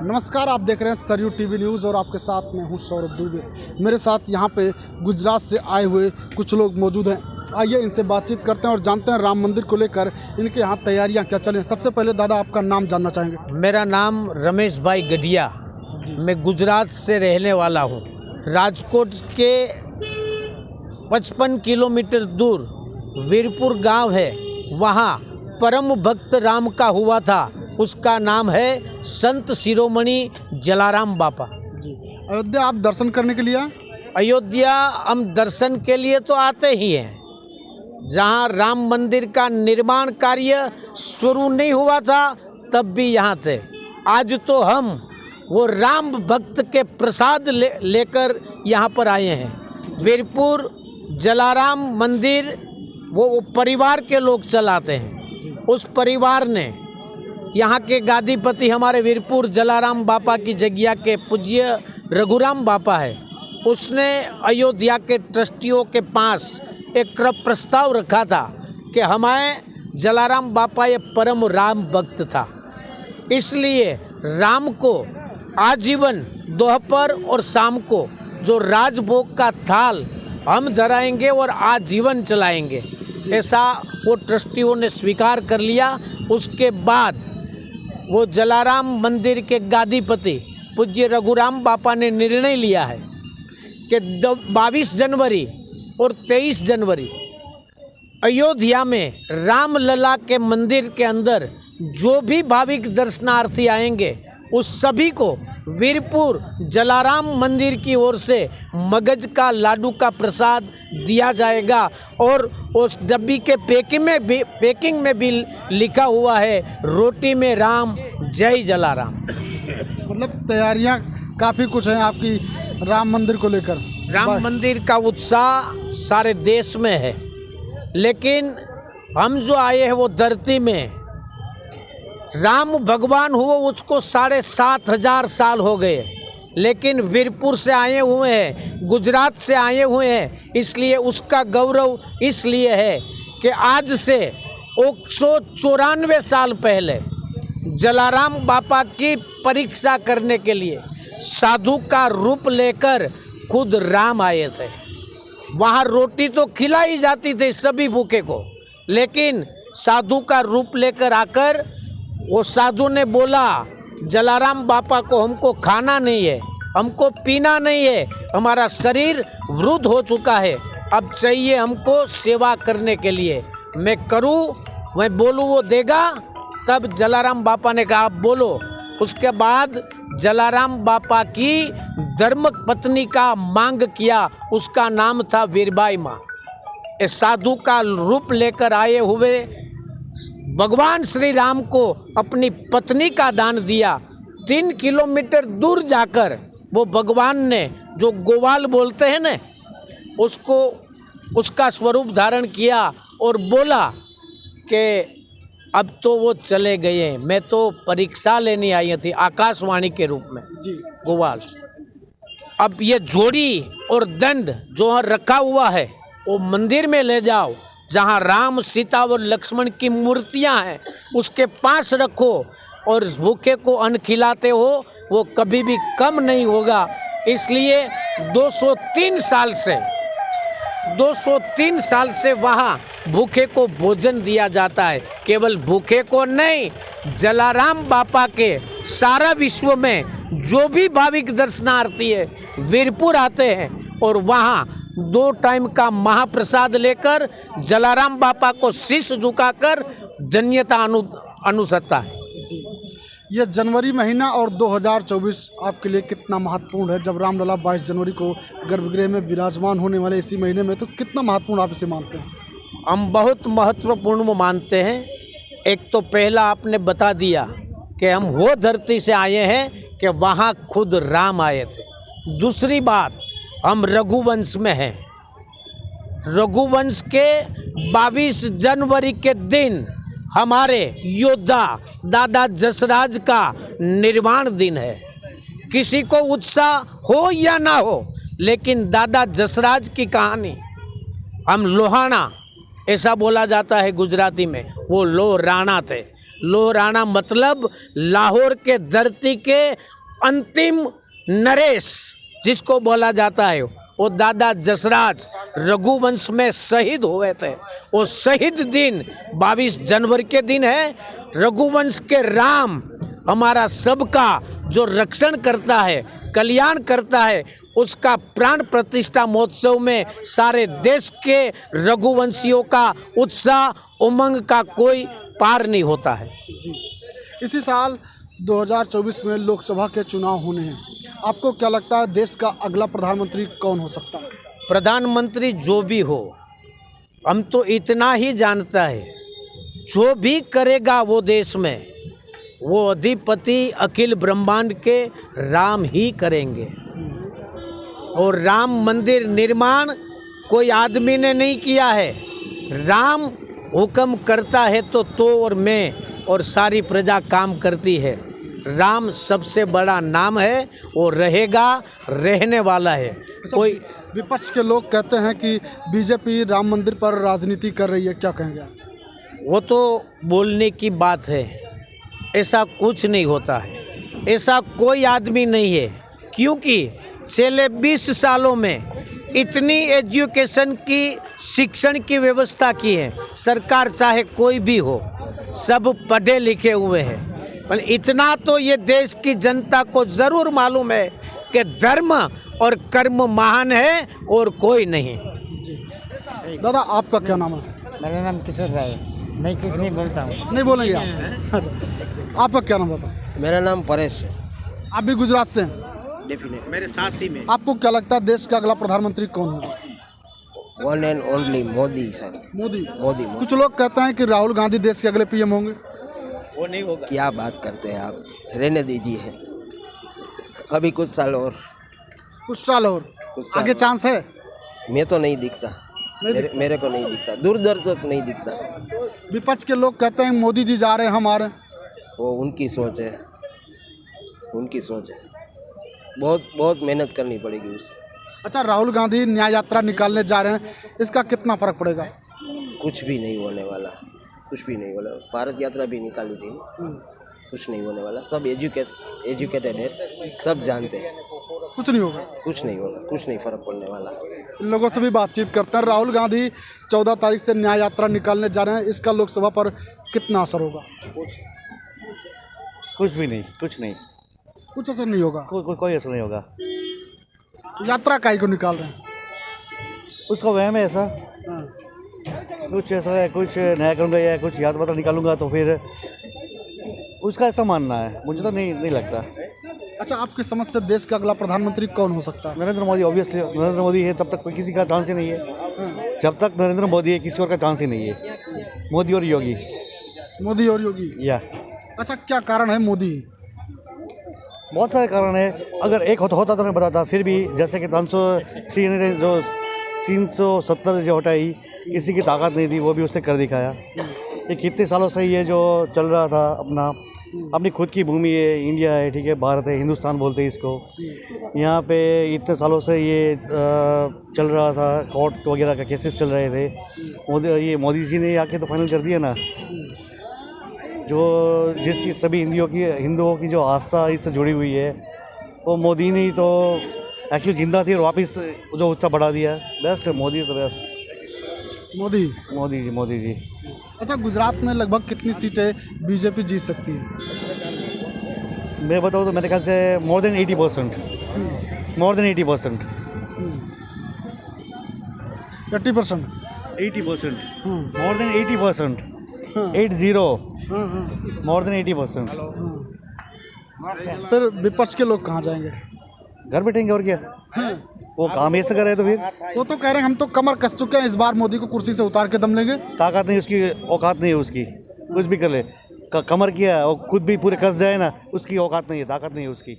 नमस्कार, आप देख रहे हैं सरयू टीवी न्यूज़ और आपके साथ मैं हूं सौरभ दुबे। मेरे साथ यहां पे गुजरात से आए हुए कुछ लोग मौजूद हैं। आइए इनसे बातचीत करते हैं और जानते हैं राम मंदिर को लेकर इनके यहाँ तैयारियां क्या चलें। सबसे पहले दादा आपका नाम जानना चाहेंगे। मेरा नाम रमेश भाई गढ़िया, मैं गुजरात से रहने वाला हूँ। राजकोट के 55 किलोमीटर दूर वीरपुर गांव है, वहाँ परम भक्त राम का हुआ था। उसका नाम है संत शिरोमणि जलाराम बापा जी। अयोध्या आप दर्शन करने के लिए आए? अयोध्या हम दर्शन के लिए तो आते ही हैं। जहाँ राम मंदिर का निर्माण कार्य शुरू नहीं हुआ था तब भी यहाँ थे। आज तो हम वो राम भक्त के प्रसाद लेकर यहाँ पर आए हैं। वीरपुर जलाराम मंदिर वो परिवार के लोग चलाते हैं। उस परिवार ने यहाँ के गादीपति हमारे वीरपुर जलाराम बापा की जगह के पूज्य रघुराम बापा है। उसने अयोध्या के ट्रस्टियों के पास एक प्रस्ताव रखा था कि हमें जलाराम बापा ये परम राम भक्त था, इसलिए राम को आजीवन दोपहर और शाम को जो राजभोग का थाल हम धराएंगे और आजीवन चलाएंगे। ऐसा वो ट्रस्टियों ने स्वीकार कर लिया। उसके बाद वो जलाराम मंदिर के गादीपति पूज्य रघुराम बापा ने निर्णय लिया है कि 22 जनवरी और 23 जनवरी अयोध्या में रामलला के मंदिर के अंदर जो भी भाविक दर्शनार्थी आएंगे उस सभी को वीरपुर जलाराम मंदिर की ओर से मगज का लाडू का प्रसाद दिया जाएगा और उस डब्बी के पैकिंग में भी लिखा हुआ है रोटी में राम जय जलाराम। मतलब तैयारियां काफ़ी कुछ हैं आपकी राम मंदिर को लेकर। राम मंदिर का उत्साह सारे देश में है, लेकिन हम जो आए हैं वो धरती में राम भगवान हुआ उसको 7,500 साल हो गए, लेकिन वीरपुर से आए हुए हैं, गुजरात से आए हुए हैं, इसलिए उसका गौरव इसलिए है कि आज से 194 साल पहले जलाराम बापा की परीक्षा करने के लिए साधु का रूप लेकर खुद राम आए थे। वहाँ रोटी तो खिलाई जाती थी सभी भूखे को, लेकिन साधु का रूप लेकर आकर वो साधु ने बोला जलाराम बापा को हमको खाना नहीं है, हमको पीना नहीं है, हमारा शरीर वृद्ध हो चुका है, अब चाहिए हमको सेवा करने के लिए। मैं करूं, मैं बोलूं वो देगा। तब जलाराम बापा ने कहा आप बोलो। उसके बाद जलाराम बापा की धर्म पत्नी का मांग किया, उसका नाम था वीरबाई माँ। इस साधु का रूप लेकर आए हुए भगवान श्री राम को अपनी पत्नी का दान दिया। 3 किलोमीटर दूर जाकर वो भगवान ने जो गोवाल बोलते हैं ना, उसका स्वरूप धारण किया और बोला कि अब तो वो चले गए, मैं तो परीक्षा लेने आई थी आकाशवाणी के रूप में जी गोवाल। अब ये जोड़ी और दंड जो रखा हुआ है वो मंदिर में ले जाओ, जहाँ राम सीता और लक्ष्मण की मूर्तियाँ हैं उसके पास रखो और भूखे को अन्न खिलाते हो, वो कभी भी कम नहीं होगा। इसलिए 203 साल से वहाँ भूखे को भोजन दिया जाता है। केवल भूखे को नहीं, जलाराम बापा के सारा विश्व में जो भी भाविक दर्शनार्थी है वीरपुर आते हैं और वहाँ 2 टाइम का महाप्रसाद लेकर जलाराम बापा को शीश झुकाकर धन्यता अनुसरता है। जी, यह जनवरी महीना और 2024 आपके लिए कितना महत्वपूर्ण है? जब रामलला 22 जनवरी को गर्भगृह में विराजमान होने वाले इसी महीने में, तो कितना महत्वपूर्ण आप इसे मानते हैं? हम बहुत महत्वपूर्ण मानते हैं। एक तो पहला आपने बता दिया कि हम वो धरती से आए हैं कि वहाँ खुद राम आए थे। दूसरी बात, हम रघुवंश में हैं। रघुवंश के 22 जनवरी के दिन हमारे योद्धा दादा जसराज का निर्वाण दिन है। किसी को उत्साह हो या ना हो, लेकिन दादा जसराज की कहानी हम लोहाना, ऐसा बोला जाता है गुजराती में, वो लो राणा थे। लोहराना मतलब लाहौर के धरती के अंतिम नरेश जिसको बोला जाता है, वो दादा जसराज रघुवंश में शहीद हुए थे। वो शहीद दिन 22 जनवरी के दिन है। रघुवंश के राम हमारा सबका जो रक्षण करता है, कल्याण करता है, उसका प्राण प्रतिष्ठा महोत्सव में सारे देश के रघुवंशियों का उत्साह उमंग का कोई पार नहीं होता है। जी, इसी साल 2024 में लोकसभा के चुनाव होने हैं। आपको क्या लगता है देश का अगला प्रधानमंत्री कौन हो सकता है? प्रधानमंत्री जो भी हो, हम तो इतना ही जानता है, जो भी करेगा वो देश में, वो अधिपति अखिल ब्रह्मांड के राम ही करेंगे। और राम मंदिर निर्माण कोई आदमी ने नहीं किया है। राम हुक्म करता है तो और मैं और सारी प्रजा काम करती है। राम सबसे बड़ा नाम है, वो रहेगा, रहने वाला है। कोई विपक्ष के लोग कहते हैं कि बीजेपी राम मंदिर पर राजनीति कर रही है, क्या कहेंगे? वो तो बोलने की बात है, ऐसा कुछ नहीं होता है, ऐसा कोई आदमी नहीं है। क्योंकि पिछले 20 सालों में इतनी एजुकेशन की, शिक्षण की व्यवस्था की है। सरकार चाहे कोई भी हो, सब पढ़े लिखे हुए हैं। पर इतना तो ये देश की जनता को ज़रूर मालूम है कि धर्म और कर्म महान है और कोई नहीं। दादा, आपका क्या नाम है? मेरा नाम किशोर राय है। मैं कुछ नहीं बोलता हूँ। नहीं बोलेंगे आप? अच्छा, आपका क्या नाम बताओ? मेरा नाम परेश है। आप भी गुजरात से हैं? डेफिनेट मेरे साथी में आपको क्या लगता है देश का अगला प्रधानमंत्री कौन होगा? वन एंड ओनली मोदी साहब। मोदी। मोदी कुछ लोग कहते हैं कि राहुल गांधी देश के अगले पीएम होंगे। वो नहीं होगा। क्या बात करते हैं आप, रहने दीजिए, अभी कुछ साल और। कुछ साल और कुछ साल आगे और। चांस है? मैं तो नहीं दिखता, मेरे को नहीं दिखता, दूर दूर तक नहीं दिखता। विपक्ष के लोग कहते हैं मोदी जी जा रहे हैं, हम आ रहे हैं। वो उनकी सोच है, उनकी सोच है। बहुत मेहनत करनी पड़ेगी उसे। अच्छा, राहुल गांधी न्याय यात्रा निकालने जा रहे हैं, इसका कितना फर्क पड़ेगा? कुछ भी नहीं होने वाला, कुछ भी नहीं होने वाला। भारत यात्रा भी निकाली थी, कुछ नहीं होने वाला। सब एजुकेटेड है, सब जानते हैं, कुछ नहीं होगा। कुछ नहीं होगा, कुछ नहीं फर्क पड़ने वाला। इन लोगों से भी बातचीत करते हैं। राहुल गांधी 14 तारीख से न्याय यात्रा निकालने जा रहे हैं, इसका लोकसभा पर कितना असर होगा? कुछ भी नहीं, कुछ नहीं, कुछ असर नहीं होगा। कोई असर नहीं होगा। यात्रा काहे को निकाल रहे हैं? उसका वहम है ऐसा, हाँ। कुछ ऐसा है, कुछ नया करूँगा या कुछ याद पता निकालूंगा तो फिर उसका ऐसा मानना है। मुझे तो नहीं लगता। अच्छा, आपकी समझ से देश का अगला प्रधानमंत्री कौन हो सकता है? नरेंद्र मोदी, ऑब्वियसली नरेंद्र मोदी है, तब तक कोई किसी का चांस ही नहीं है। जब तक नरेंद्र मोदी है, किसी और का चांस ही नहीं है। मोदी और योगी। मोदी और योगी। या अच्छा, क्या कारण है मोदी? बहुत सारे कारण है। अगर एक होता तो मैं बताता, फिर भी जैसे कि 370 जो हटाई, किसी की ताकत नहीं थी, वो भी उसने कर दिखाया। ये कितने सालों से ये जो चल रहा था, अपनी खुद की भूमि है, इंडिया है, ठीक है, भारत है, हिंदुस्तान बोलते हैं इसको। यहाँ पे इतने सालों से ये चल रहा था, कोर्ट वगैरह का केसेस चल रहे थे। मोदी जी ने आके तो फाइनल कर दिया ना, जो जिसकी सभी हिंदुओं की जो आस्था इससे जुड़ी हुई है, वो मोदी ने ही तो एक्चुअली जिंदा थी और वापस जो उत्साह बढ़ा दिया। बेस्ट है, Modi is the best. Modi ji. अच्छा, गुजरात में लगभग कितनी सीटें बीजेपी जीत सकती है? मैं बताऊँ तो मेरे ख्याल से more than 80%। 80%। 80%। More than 80%। 80। More than 80%। फिर विपक्ष के लोग कहाँ जाएंगे? घर बैठेंगे और क्या, वो काम ऐसे कर रहे तो फिर। वो तो कह रहे हैं हम तो कमर कस चुके हैं, इस बार मोदी को कुर्सी से उतार के दम लेंगे। ताकत नहीं उसकी, औकात नहीं है उसकी, कुछ भी कर ले। कमर किया और खुद भी पूरे कस जाए ना, उसकी औकात नहीं है, ताकत नहीं है उसकी।